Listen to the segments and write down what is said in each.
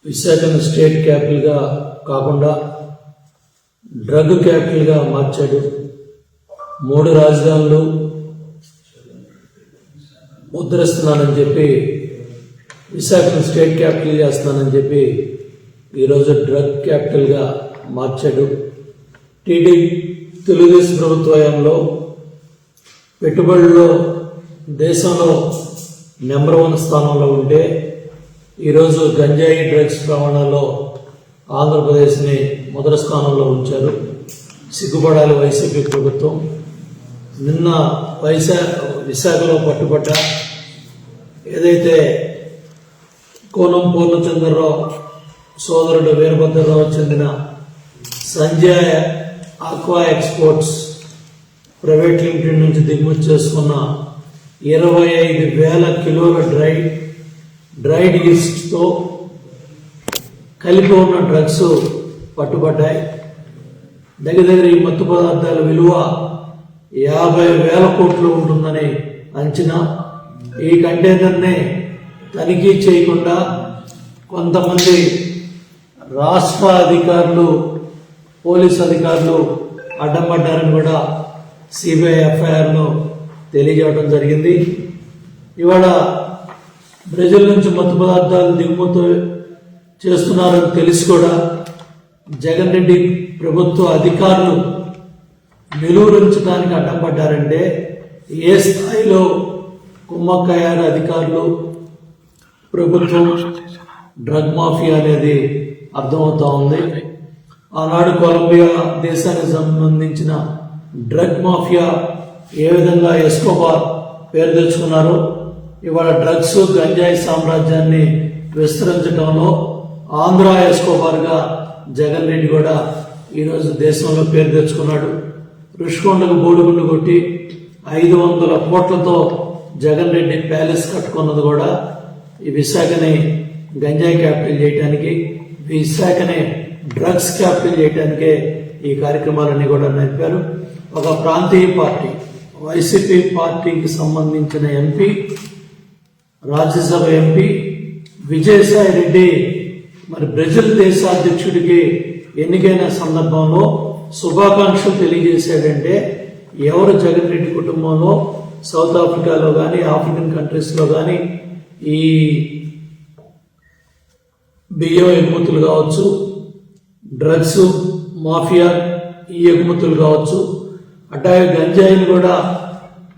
విశాఖను స్టేట్ క్యాపిటల్గా కాకుండా డ్రగ్ క్యాపిటల్గా మార్చాడు. 3 రాజధానులు ముద్రిస్తున్నానని చెప్పి విశాఖను స్టేట్ క్యాపిటల్ చేస్తున్నానని చెప్పి ఈరోజు డ్రగ్ క్యాపిటల్గా మార్చాడు. తెలుగుదేశం ప్రభుత్వంలో పెట్టుబడుల్లో దేశంలో నెంబర్ 1 స్థానంలో ఉంటే ఈరోజు గంజాయి డ్రగ్స్ రవాణాలో ఆంధ్రప్రదేశ్ని మొదటి స్థానంలో ఉంచారు. సిగ్గుపడాలి వైసీపీ ప్రభుత్వం. నిన్న విశాఖలో పట్టుబడ్డ ఏదైతే కోనం పూర్ణచంద్రరావు సోదరుడు వీరభద్రరావు చెందిన Sanjay aqua exports private limited నుంచి దిగుమతి చేసుకున్న 25,000 కిలోల డ్రైడ్ ఈస్ట్తో కలిపి ఉన్న డ్రగ్స్ పట్టుబడ్డాయి. దగ్గర ఈ మత్తు పదార్థాల విలువ 50,000 కోట్లు ఉంటుందని అంచనా. ఈ కంటైనర్ని తనిఖీ చేయకుండా కొంతమంది రాష్ట్ర అధికారులు, పోలీస్ అధికారులు అడ్డం పడ్డారని కూడా సిబిఐ ఎఫ్ఐఆర్ను తెలియజేయడం జరిగింది. ఇవాళ బ్రెజిల్ నుంచి మత్తు పదార్థాలు దిగుమతి చేస్తున్నారని తెలిసి కూడా జగన్ రెడ్డి ప్రభుత్వ అధికారులు నిలువరించడానికి అడ్డం పడ్డారంటే ఏ స్థాయిలో కుమ్మక్కయ్యారు అధికారులు, ప్రభుత్వం, డ్రగ్ మాఫియా అనేది అర్థమవుతా ఉంది. ఆనాడు కొలంబియా దేశానికి సంబంధించిన డ్రగ్ మాఫియా ఏ విధంగా ఎస్కోబార్ పేరు తెచ్చుకున్నారో ఇవాళ డ్రగ్స్ గంజాయి సామ్రాజ్యాన్ని విస్తరించడంలో ఆంధ్ర ఎస్కోబార్గా జగన్ రెడ్డి కూడా ఈరోజు దేశంలో పేరు తెచ్చుకున్నాడు. రుషికొండకు బోడిగుండు కొట్టి 500 కోట్లతో జగన్ రెడ్డి ప్యాలెస్ కట్టుకున్నది కూడా ఈ విశాఖని గంజాయి క్యాపిటల్ చేయడానికి, విశాఖని డ్రగ్స్ క్యాపిటల్ చేయడానికే ఈ కార్యక్రమాలన్నీ కూడా నడిపారు. ఒక ప్రాంతీయ పార్టీ వైసీపీ పార్టీకి సంబంధించిన ఎంపీ, రాజ్యసభ ఎంపీ విజయసాయి రెడ్డి మరి బ్రెజిల్ దేశాధ్యక్షుడికి ఎన్నికైన సందర్భంలో శుభాకాంక్షలు తెలియజేశాడంటే ఎవరు జగన్ రెడ్డి కుటుంబంలో సౌత్ ఆఫ్రికాలో కానీ ఆఫ్రికన్ కంట్రీస్లో కానీ ఈ బియ్యం ఎగుమతులు కావచ్చు, డ్రగ్స్ మాఫియా ఈ ఎగుమతులు కావచ్చు, అట్లాగే గంజాయిని కూడా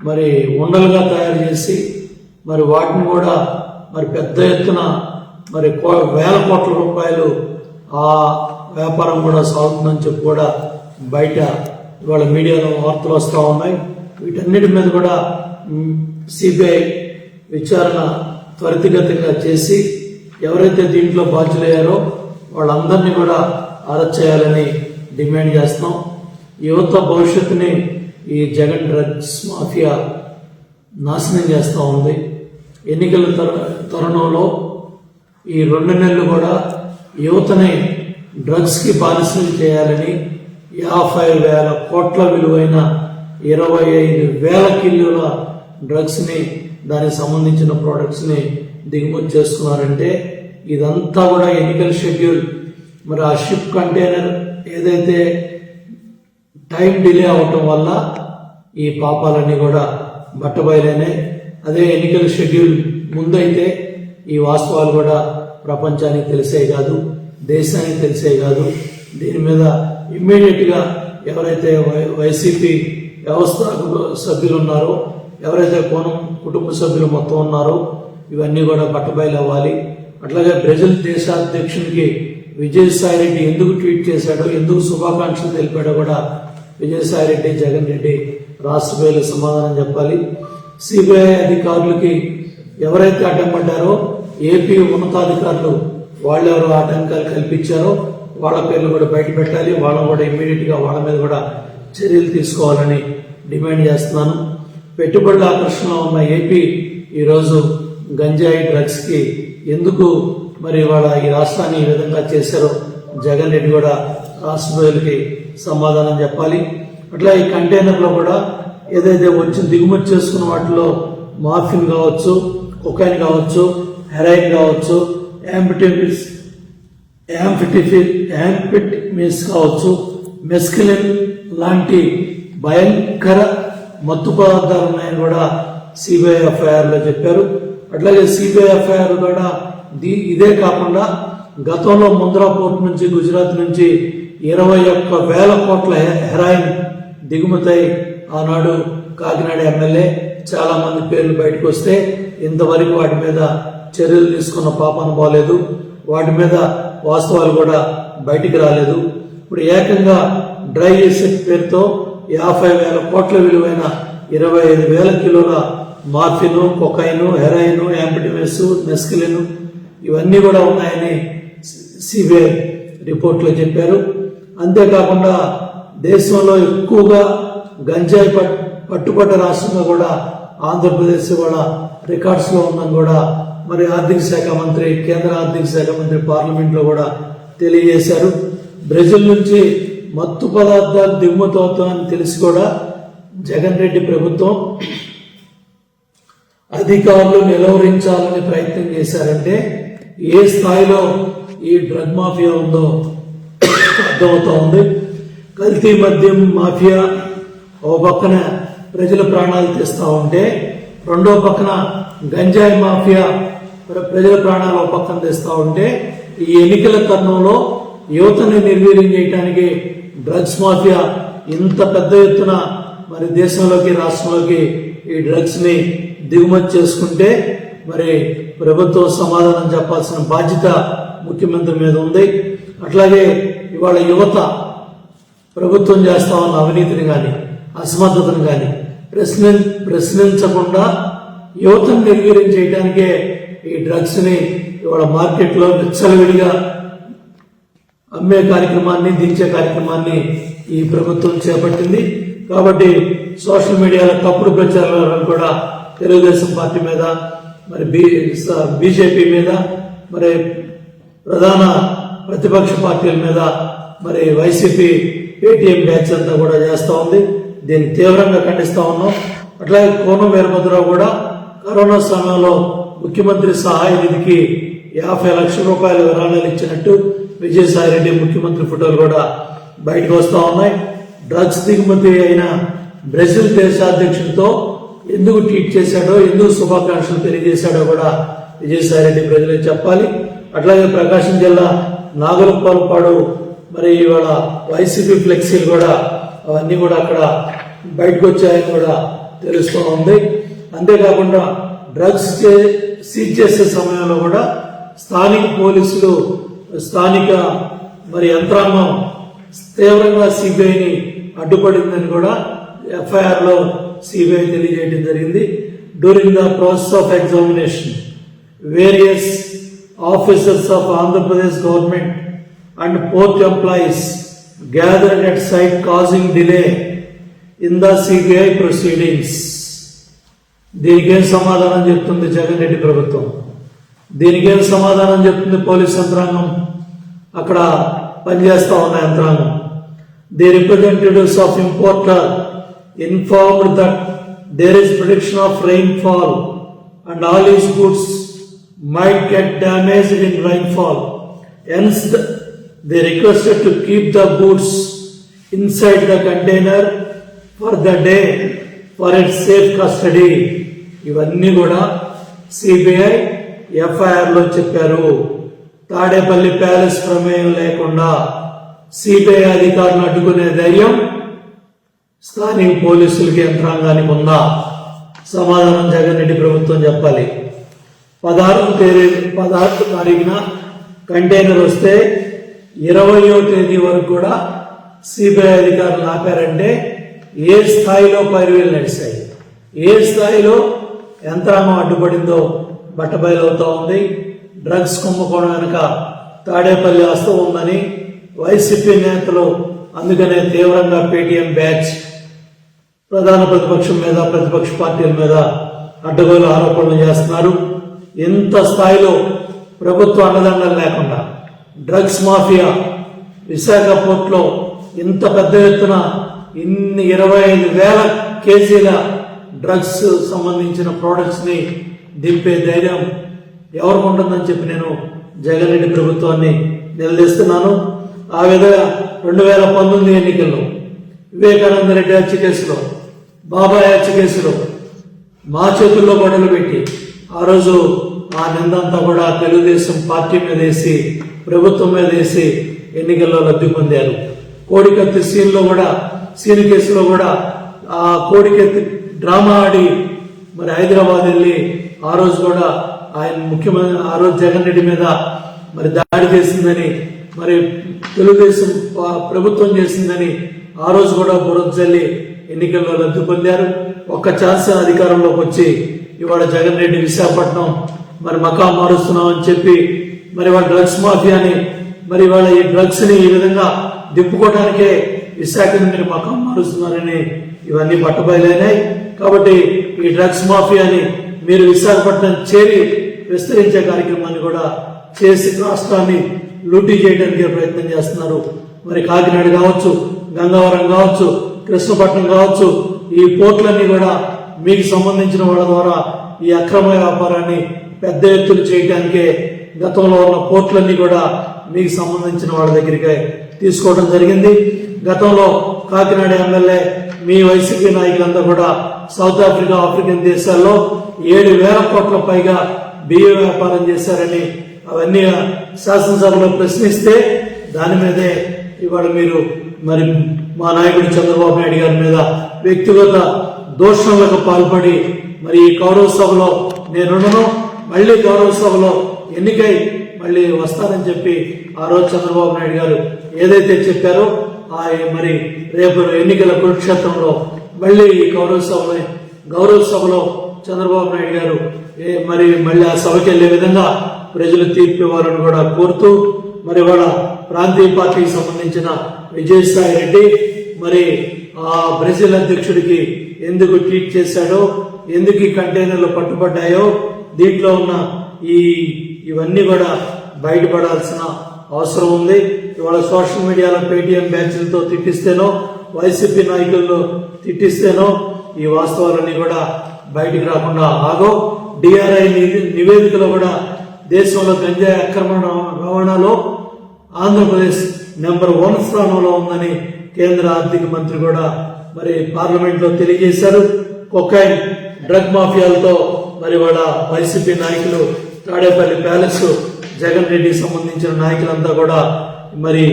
మరి ఉండలుగా తయారు చేసి మరి వాటిని కూడా మరి పెద్ద ఎత్తున మరి 1,000 కోట్ల రూపాయలు ఆ వ్యాపారం కూడా సాగుతుందని చెప్పి కూడా బయట ఇవాళ మీడియాలో వార్తలు వస్తూ ఉన్నాయి. వీటన్నిటి మీద కూడా సిబిఐ విచారణ త్వరితగతిగా చేసి ఎవరైతే దీంట్లో బాధ్యులయ్యారో వాళ్ళందరినీ కూడా అరెస్ట్ చేయాలని డిమాండ్ చేస్తున్నాం. యువత భవిష్యత్తుని ఈ జగన్ డ్రగ్స్ మాఫియా నాశనం చేస్తూ ఉంది. ఎన్నికల తరుణంలో ఈ 2 నెలలు కూడా యువతని డ్రగ్స్కి బానిసలు చేయాలని 50,000 కోట్ల విలువైన 25,000 కిలోల డ్రగ్స్ని దానికి సంబంధించిన ప్రోడక్ట్స్ని దిగుమతి చేసుకున్నారంటే ఇదంతా కూడా ఎన్నికల షెడ్యూల్. మరి ఆ షిప్ కంటైనర్ ఏదైతే టైం డిలే అవటం వల్ల ఈ పాపాలన్నీ కూడా బట్టబయలైనాయి. అదే ఎన్నికల షెడ్యూల్ ముందైతే ఈ వాస్తవాలు కూడా ప్రపంచానికి తెలిసే కాదు, దేశానికి తెలిసే కాదు. దీని మీద ఇమ్మీడియట్గా ఎవరైతే వైసీపీ వ్యవస్థ సభ్యులు ఉన్నారో, ఎవరైతే కోనం కుటుంబ సభ్యులు మొత్తం ఉన్నారో ఇవన్నీ కూడా బట్టబయలు అవ్వాలి. అట్లాగే బ్రెజిల్ దేశాధ్యక్షునికి విజయసాయి రెడ్డి ఎందుకు ట్వీట్ చేశాడో, ఎందుకు శుభాకాంక్షలు తెలిపాడో కూడా విజయసాయి రెడ్డి, జగన్ రెడ్డి రాష్ట్ర ప్రజలకు సమాధానం చెప్పాలి. సిబిఐ అధికారులకి ఎవరైతే అడ్డం పడ్డారో ఏపీ ఉన్నతాధికారులు వాళ్ళెవరో ఆటంకాలు కల్పించారో వాళ్ళ పేర్లు కూడా బయట పెట్టాలి. వాళ్ళని కూడా ఇమ్మీడియట్గా వాళ్ళ మీద కూడా చర్యలు తీసుకోవాలని డిమాండ్ చేస్తున్నాను. పెట్టుబడుల ఆకర్షణలో ఉన్న ఏపీ ఈరోజు గంజాయి డ్రగ్స్కి ఎందుకు మరి వాళ్ళ ఈ రాష్ట్రాన్ని ఈ విధంగా చేశారో జగన్ రెడ్డి కూడా రాష్ట్ర ప్రజలకి సమాధానం చెప్పాలి. అట్లా ఈ కంటైనర్లో కూడా ఏదైతే వచ్చి దిగుమతి చేసుకున్న వాటిలో మార్ఫిన్ కావచ్చు, కొకైన్ కావచ్చు, హెరాయిన్ కావచ్చు, యాంఫిటమిన్స్ కావచ్చు, మెస్కిలిన్ లాంటి భయంకర మత్తు పదార్థాలు ఉన్నాయని కూడా సిబిఐ ఎఫ్ఐఆర్లో చెప్పారు. అట్లాగే సిబిఐ ఎఫ్ఐఆర్ కూడా ఇదే కాకుండా గతంలో ముంద్రా పోర్ట్ నుంచి గుజరాత్ నుంచి 21,000 కోట్ల హెరాయిన్ దిగుమతి ఆనాడు కాకినాడ ఎమ్మెల్యే చాలా మంది పేర్లు బయటకు వస్తే ఇంతవరకు వాటి మీద చర్యలు తీసుకున్న పాపాన పోలేదు. వాటి మీద వాస్తవాలు కూడా బయటికి రాలేదు. ఇప్పుడు ఏకంగా డ్రై ఎసెట్ పేరుతో 50,000 కోట్ల విలువైన 25,000 కిలోల మార్ఫిన్, కొకైన్, హెరాయిన్, యాంఫిటమిన్స్, మెస్కిలిన్ ఇవన్నీ కూడా ఉన్నాయని సిబిఐ రిపోర్ట్లో చెప్పారు. అంతేకాకుండా దేశంలో ఎక్కువగా గంజాయి పట్టుబడ్డ రాష్ట్రంగా కూడా ఆంధ్రప్రదేశ్ కూడా రికార్డ్స్లో ఉందని కూడా మరి కేంద్ర ఆర్థిక శాఖ మంత్రి పార్లమెంట్లో కూడా తెలియజేశారు. బ్రెజిల్ నుంచి మత్తు పదార్థాలు దిగుమతి అవుతామని తెలిసి కూడా జగన్ రెడ్డి ప్రభుత్వం అధికారులు నిలువరించాలని ప్రయత్నం చేశారంటే ఏ స్థాయిలో ఈ డ్రగ్ మాఫియా ఉందో అర్థమవుతా ఉంది. కల్తీ మద్యం మాఫియా ఓ పక్కన ప్రజల ప్రాణాలు తీస్తూ ఉంటే రెండో పక్కన గంజాయి మాఫియా ప్రజల ప్రాణాలు ఓ పక్కన తీస్తూ ఉంటే ఈ ఎన్నికల తరుణంలో యువతని నిర్వీర్యం చేయడానికి డ్రగ్స్ మాఫియా ఇంత పెద్ద ఎత్తున మరి దేశంలోకి రాష్ట్రంలోకి ఈ డ్రగ్స్ ని దిగుమతి చేసుకుంటే మరి ప్రభుత్వం సమాధానం చెప్పాల్సిన బాధ్యత ముఖ్యమంత్రి మీద ఉంది. అట్లాగే ఇవాళ యువత ప్రభుత్వం చేస్తా ఉన్న అవినీతిని కానీ అసమర్థతను కానీ ప్రశ్నించకుండా యువతను నిర్వీర్యం చేయడానికే ఈ డ్రగ్స్ ని ఇవాళ మార్కెట్లో విచ్చలవిడిగా అమ్మే కార్యక్రమాన్ని దించే కార్యక్రమాన్ని ఈ ప్రభుత్వం చేపట్టింది. కాబట్టి సోషల్ మీడియాలో తప్పుడు ప్రచారాలను కూడా తెలుగుదేశం పార్టీ మీద మరి బీజేపీ మీద మరి ప్రధాన ప్రతిపక్ష పార్టీల మీద మరి వైసీపీ పేటీఎం బ్యాచ్ అంతా కూడా చేస్తూ ఉంది. దీన్ని తీవ్రంగా ఖండిస్తా ఉన్నాం. అట్లాగే కోనం వీరభద్రరావు కూడా కరోనా సమయంలో ముఖ్యమంత్రి సహాయ నిధికి 50 లక్షల రూపాయల విరాళాలు ఇచ్చినట్టు విజయసాయిరెడ్డి ముఖ్యమంత్రి ఫోటోలు కూడా బయటకు వస్తూ ఉన్నాయి. డ్రగ్స్ దిగుమతి అయిన బ్రెజిల్ దేశాధ్యక్షుడితో ఎందుకు ట్వీట్ చేశాడో, ఎందుకు శుభాకాంక్షలు తెలియజేశాడో కూడా విజయసాయిరెడ్డి ప్రజలకు చెప్పాలి. అట్లాగే ప్రకాశం జిల్లా నాగులపాడు మరి ఇవాళ వైసీపీ ఫ్లెక్సీలు కూడా అవన్నీ కూడా అక్కడ బయటకు వచ్చాయని కూడా తెలుస్తూ ఉంది. అంతేకాకుండా డ్రగ్స్ సీజ్ చేసే సమయంలో కూడా స్థానిక పోలీసులు స్థానిక మరి యంత్రాంగం తీవ్రంగా సిబిఐని అడ్డుపడిందని కూడా ఎఫ్ఐఆర్ లో సిబిఐ తెలియజేయడం జరిగింది. During the process of examination various officers of Andhra Pradesh government and port employees gathered at site causing delay in the CBI proceedings. దీనికేం సమాధానం చెప్తుంది జగన్ రెడ్డి ప్రభుత్వం? దీనికేం సమాధానం చెప్తుంది పోలీస్ యంత్రాంగం? అక్కడ పనిచేస్తా ఉన్న యంత్రాంగం. The representatives of importer informed that there is prediction of rainfall and all his goods might get damaged in rainfall. Hence they requested to keep the goods inside the container for the day for its safe custody. ఇవన్నీ కూడా CBI FIR లో చెప్పారు. Tadepalli palace ప్రమేయం లేకుండా CBI అధికారులను అడ్డుకునే ధైర్యం స్థానిక పోలీసులకి యంత్రాంగానికి ఉందా? సమాధానం జగన్ రెడ్డి ప్రభుత్వం చెప్పాలి. 16వ తారీఖున కంటైనర్ వస్తే 20వ తేదీ వరకు కూడా సిబిఐ అధికారులు ఆపారంటే ఏ స్థాయిలో పైరువేలు నడిచాయి, ఏ స్థాయిలో యంత్రాంగం అడ్డుపడిందో బట్టబయలవుతా ఉంది. డ్రగ్స్ కుంభకోణం వెనుక తాడేపల్లి హస్తం ఉందని వైసీపీ నేతలు అందుకనే తీవ్రంగా పేటీఎం బ్యాచ్ ప్రధాన ప్రతిపక్షం మీద ప్రతిపక్ష పార్టీల మీద అడ్డగోలు ఆరోపణలు చేస్తున్నారు. ఎంత స్థాయిలో ప్రభుత్వ అండదండలు లేకుండా డ్రగ్స్ మాఫియా విశాఖ పోర్ట్లో ఇంత పెద్ద ఎత్తున 25,000 కేజీల డ్రగ్స్ సంబంధించిన ప్రోడక్ట్స్ ని దింపే ధైర్యం ఎవరికి ఉంటుందని చెప్పి నేను జగన్ రెడ్డి ప్రభుత్వాన్ని నిలదీస్తున్నాను. ఆ విధంగా 2019 ఎన్నికల్లో వివేకానంద రెడ్డి హత్య కేసులో, బాబాయ్ హత్య కేసులో మా చేతుల్లో గొడవలు పెట్టి ఆ రోజు ఆ నిందంతా కూడా తెలుగుదేశం పార్టీ మీద వేసి, ప్రభుత్వం మీద వేసి ఎన్నికల్లో లబ్ధి పొందారు. కోడికత్తి సీన్ కేసులో కూడా ఆ కోడికత్తి డ్రామా ఆడి మరి హైదరాబాద్ వెళ్ళి ఆ రోజు కూడా ఆయన ముఖ్యమంత్రి ఆ రోజు జగన్ రెడ్డి మీద మరి దాడి చేసిందని, మరి తెలుగుదేశం ప్రభుత్వం చేసిందని ఆ రోజు కూడా బురద జల్లి ఎన్నికల్లో లబ్ధి పొందారు. ఒక్క ఛాన్స్ అధికారంలోకి వచ్చి ఇవాళ జగన్ రెడ్డి విశాఖపట్నం మరి మకాం మారుస్తున్నామని చెప్పి మరి వాళ్ళ డ్రగ్స్ మాఫియాని మరి వాళ్ళ ఈ డ్రగ్స్ ని ఈ విధంగా దిప్పుకోవడానికే విశాఖని మీరు మకాం మారుస్తున్నారని ఇవన్నీ పట్టబయలైనాయి. కాబట్టి ఈ డ్రగ్స్ మాఫియాని మీరు విశాఖపట్నం చేరి విస్తరించే కార్యక్రమాన్ని కూడా చేసి రాష్ట్రాన్ని లూటీ చేయడానికి ప్రయత్నం చేస్తున్నారు. మరి కాకినాడ కావచ్చు, గంగవరం కావచ్చు, కృష్ణపట్నం కావచ్చు, ఈ పోర్టులన్నీ కూడా మీకు సంబంధించిన వాళ్ళ ద్వారా ఈ అక్రమ వ్యాపారాన్ని పెద్ద ఎత్తున చేయడానికే గతంలో ఉన్న పోర్టులన్నీ కూడా మీకు సంబంధించిన వాళ్ళ దగ్గరికి తీసుకోవడం జరిగింది. గతంలో కాకినాడ ఎమ్మెల్యే మీ వైసీపీ నాయకులంతా కూడా సౌత్ ఆఫ్రికా, ఆఫ్రికన్ దేశాల్లో 7,000 కోట్ల పైగా బియ్యం వ్యాపారం చేశారని అవన్నీ శాసనసభలో ప్రశ్నిస్తే దాని మీదే ఇవాళ మీరు మరి మా నాయకుడు చంద్రబాబు నాయుడు గారి మీద వ్యక్తిగత దోషణలకు పాల్పడి మరి ఈ గౌరవ సభలో నేనున్నాను, మళ్ళీ గౌరవ సభలో ఎన్నికై మళ్ళీ వస్తానని చెప్పి ఆ రోజు చంద్రబాబు నాయుడు గారు ఏదైతే చెప్పారో మరి రేపు ఎన్నికల కురుక్షేత్రంలో మళ్ళీ ఈ గౌరవ సభలో చంద్రబాబు నాయుడు గారు మళ్ళీ ఆ సభకి వెళ్లే విధంగా ప్రజలు తీర్పు ఇవ్వాలని కూడా కోరుతూ మరి వాళ్ళ ప్రాంతీయ పార్టీకి సంబంధించిన విజయసాయి రెడ్డి మరి ఆ బ్రెజిల్ అధ్యక్షుడికి ఎందుకు ట్వీట్ చేశాడో, ఎందుకు ఈ కంటైనర్లు పట్టుబడ్డాయో, దీంట్లో ఉన్న ఇవన్నీ కూడా బయటపడాల్సిన అవసరం ఉంది. ఇవాళ సోషల్ మీడియాలో పేటీఎం బ్యాచ్లతో తిట్టిస్తేనో, వైసీపీ నాయకుల్లో తిట్టిస్తేనో ఈ వాస్తవాలన్నీ కూడా బయటికి రాకుండా ఆగో. డిఆర్ఐ నివేదికలో కూడా దేశంలో గంజాయి అక్రమ రవాణాలో ఆంధ్రప్రదేశ్ నెంబర్ 1 స్థానంలో ఉందని కేంద్ర ఆర్థిక మంత్రి కూడా మరి పార్లమెంట్ లో తెలియజేశారు. కొకైన్ డ్రగ్ మాఫియాలతో మరి వాళ్ళ వైసీపీ నాయకులు, తాడేపల్లి ప్యాలెస్, జగన్ రెడ్డికి సంబంధించిన నాయకులంతా కూడా మరి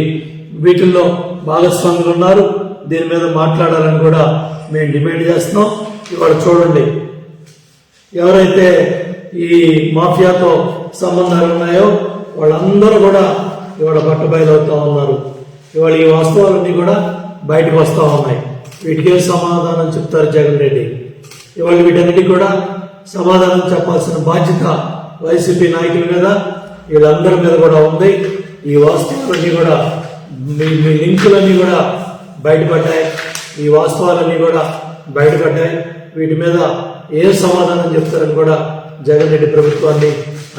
వీటిల్లో భాగస్వాములు ఉన్నారు. దీని మీద మాట్లాడాలని కూడా మేము డిమాండ్ చేస్తున్నాం. ఇవాళ చూడండి, ఎవరైతే ఈ మాఫియాతో సంబంధాలు ఉన్నాయో వాళ్ళందరూ కూడా ఇవాళ బట్టబయలవుతా ఉన్నారు. ఇవాళ ఈ వాస్తవాలన్నీ కూడా బయటకు వస్తూ ఉన్నాయి. వీటికే సమాధానం చెప్తారు జగన్ రెడ్డి. ఇవాళ వీటన్నిటికీ కూడా సమాధానం చెప్పాల్సిన బాధ్యత వైసీపీ నాయకుల మీద, వీళ్ళందరి మీద కూడా ఉంది. ఈ వాస్తవాలన్నీ కూడా మీ లింకులన్నీ కూడా బయటపడ్డాయి. ఈ వాస్తవాలన్నీ కూడా బయటపడ్డాయి. వీటి మీద ఏ సమాధానం చెప్తారని కూడా జగన్ రెడ్డి ప్రభుత్వాన్ని,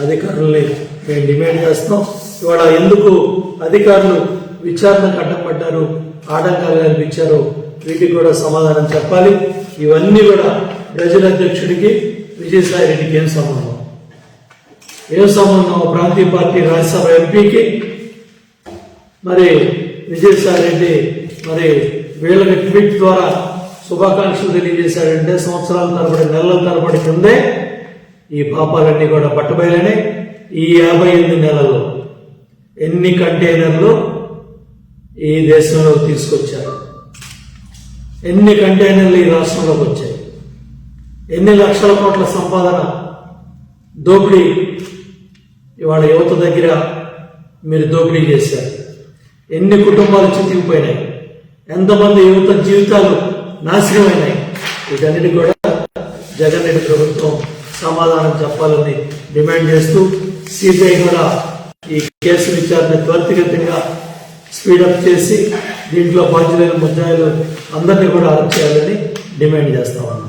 అధికారుల్ని మేము డిమాండ్ చేస్తున్నాం. ఇవాళ ఎందుకు అధికారులు విచారణకు అడ్డంపడ్డారు, ఆటంకాలు కల్పించారు, వీటికి కూడా సమాధానం చెప్పాలి. ఇవన్నీ కూడా బ్రెజిల్ అధ్యక్షుడికి, విజయసాయి రెడ్డికి ఏం సంబంధం? ప్రాంతీయ పార్టీ రాజ్యసభ ఎంపీకి మరి విజయసాయి రెడ్డి మరి వీళ్ళకి ట్వీట్ ద్వారా శుభాకాంక్షలు తెలియజేశాడంటే సంవత్సరాల తరబడి, నెలల తరబడి కిందే ఈ పాపాలన్నీ కూడా పట్టుబయలనే. ఈ 58 నెలల్లో ఎన్ని కంటైనర్లు ఈ దేశంలోకి తీసుకొచ్చారు, ఎన్ని కంటైనర్లు ఈ రాష్ట్రంలోకి వచ్చాయి, ఎన్ని లక్షల కోట్ల సంపాదన దోపిడీ ఇవాళ యువత దగ్గర మీరు దోపిడీ చేశారు, ఎన్ని కుటుంబాలు చితికిపోయినాయి, ఎంతమంది యువత జీవితాలు నాశనమైనాయి. వీటన్నిటి కూడా జగన్ రెడ్డి ప్రభుత్వం సమాధానం చెప్పాలని డిమాండ్ చేస్తూ సిబిఐ కూడా ఈ కేసు విచారణ త్వరితగతిగా స్పీడప్ చేసి దీంట్లో బాధ్యులైన ముద్దాయిలు అందరినీ కూడా అరెస్ట్ చేయాలని డిమాండ్ చేస్తామన్నారు.